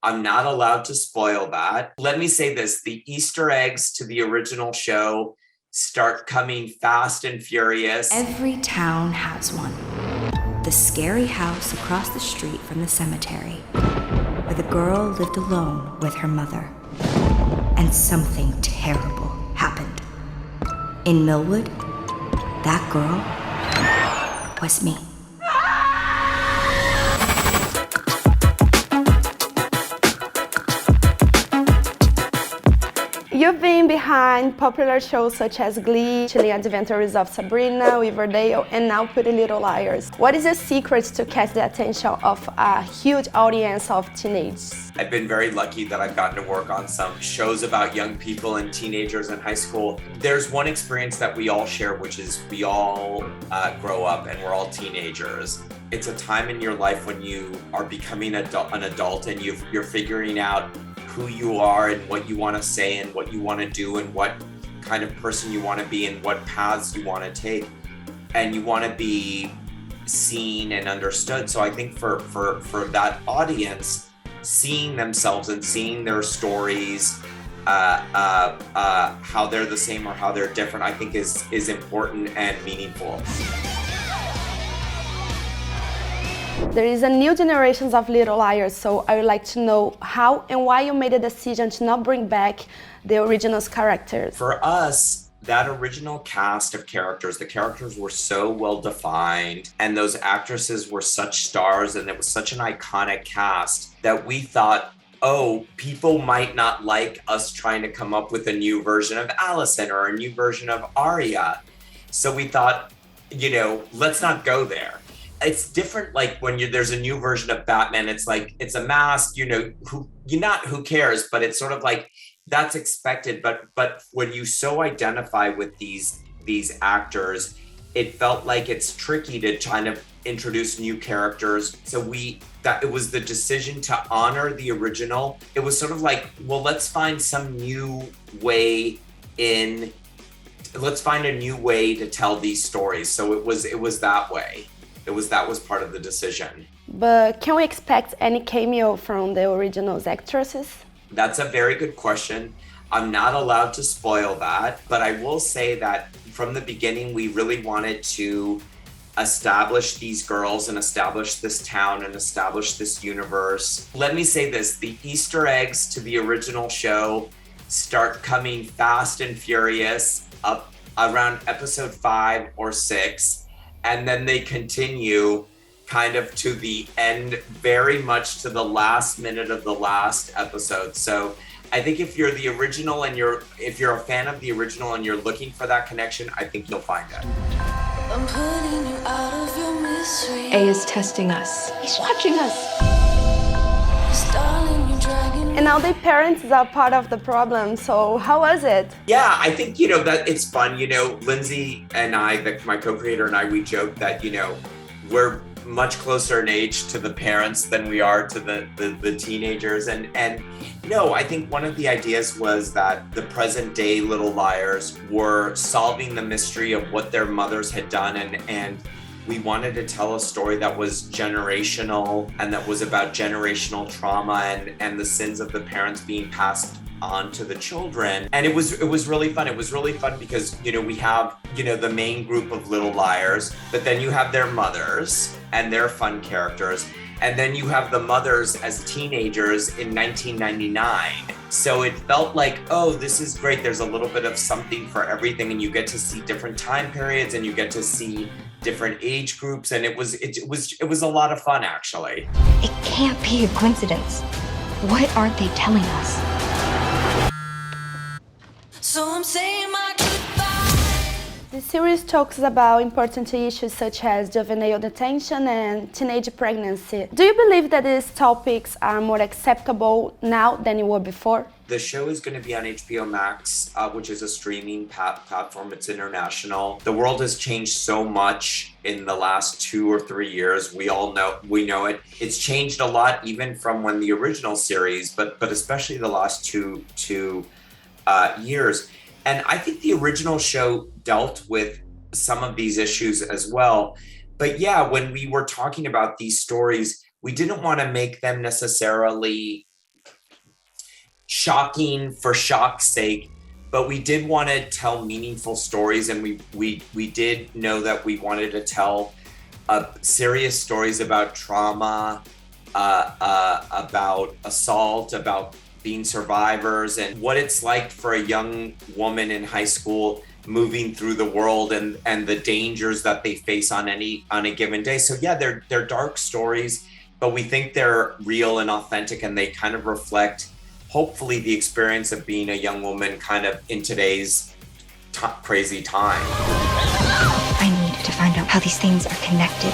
I'm not allowed to spoil that. Let me say this, the Easter eggs to the original show start coming fast and furious. Every town has one. The scary house across the street from the cemetery, where the girl lived alone with her mother. And something terrible happened. In Millwood, that girl was me. You've been behind popular shows such as Glee, Chilling Adventures of Sabrina, Riverdale, and now Pretty Little Liars. What is your secret to catch the attention of a huge audience of teenagers? I've been very lucky that I've gotten to work on some shows about young people and teenagers in high school. There's one experience that we all share, which is we all grow up and we're all teenagers. It's a time in your life when you are becoming an adult and you're figuring out who you are and what you want to say and what you want to do and what kind of person you want to be and what paths you want to take, and you want to be seen and understood. So I think for that audience, seeing themselves and seeing their stories, how they're the same or how they're different, I think is important and meaningful. There is a new generation of Little Liars, so I would like to know how and why you made a decision to not bring back the original characters. For us, that original cast of characters, the characters were so well defined and those actresses were such stars and it was such an iconic cast that we thought, oh, people might not like us trying to come up with a new version of Allison or a new version of Arya. So we thought, let's not go there. It's different, like when there's a new version of Batman, it's like, it's a mask, who cares, but it's sort of like, that's expected. But when you so identify with these actors, it felt like it's tricky to kind of introduce new characters. So it was the decision to honor the original. It was sort of like, well, let's find a new way to tell these stories. So it was that way. That was part of the decision. But can we expect any cameo from the original actresses? That's a very good question. I'm not allowed to spoil that, but I will say that from the beginning, we really wanted to establish these girls and establish this town and establish this universe. Let me say this, the Easter eggs to the original show start coming fast and furious up around episode 5 or 6. And then they continue kind of to the end, very much to the last minute of the last episode. So I think if you're the original and if you're a fan of the original and you're looking for that connection, I think you'll find it. I'm putting you out of your misery. A is testing us. He's watching us. And now the parents are part of the problem, so how was it? Yeah, I think, that it's fun. Lindsay and I, my co-creator and I, we joke that, we're much closer in age to the parents than we are to the teenagers. And no, I think one of the ideas was that the present day Little Liars were solving the mystery of what their mothers had done, and we wanted to tell a story that was generational and that was about generational trauma and the sins of the parents being passed on to the children. And it was really fun. It was really fun because, we have, the main group of Little Liars, but then you have their mothers and their fun characters. And then you have the mothers as teenagers in 1999. So it felt like, oh, this is great. There's a little bit of something for everything, and you get to see different time periods and you get to see different age groups, and it was a lot of fun, actually. It can't be a coincidence. What aren't they telling us? So I'm saying my goodbye. The series talks about important issues such as juvenile detention and teenage pregnancy. Do you believe that these topics are more acceptable now than they were before? The show is going to be on HBO Max, which is a streaming platform. It's international. The world has changed so much in the last 2 or 3 years. We know it. It's changed a lot, even from when the original series, but especially the last two years. And I think the original show dealt with some of these issues as well. But yeah, when we were talking about these stories, we didn't want to make them necessarily shocking for shock's sake, but we did want to tell meaningful stories, and we did know that we wanted to tell serious stories about trauma, about assault, about being survivors, and what it's like for a young woman in high school moving through the world and the dangers that they face on a given day. So yeah, they're dark stories, but we think they're real and authentic, and they kind of reflect, hopefully, the experience of being a young woman kind of in today's crazy time. I need to find out how these things are connected.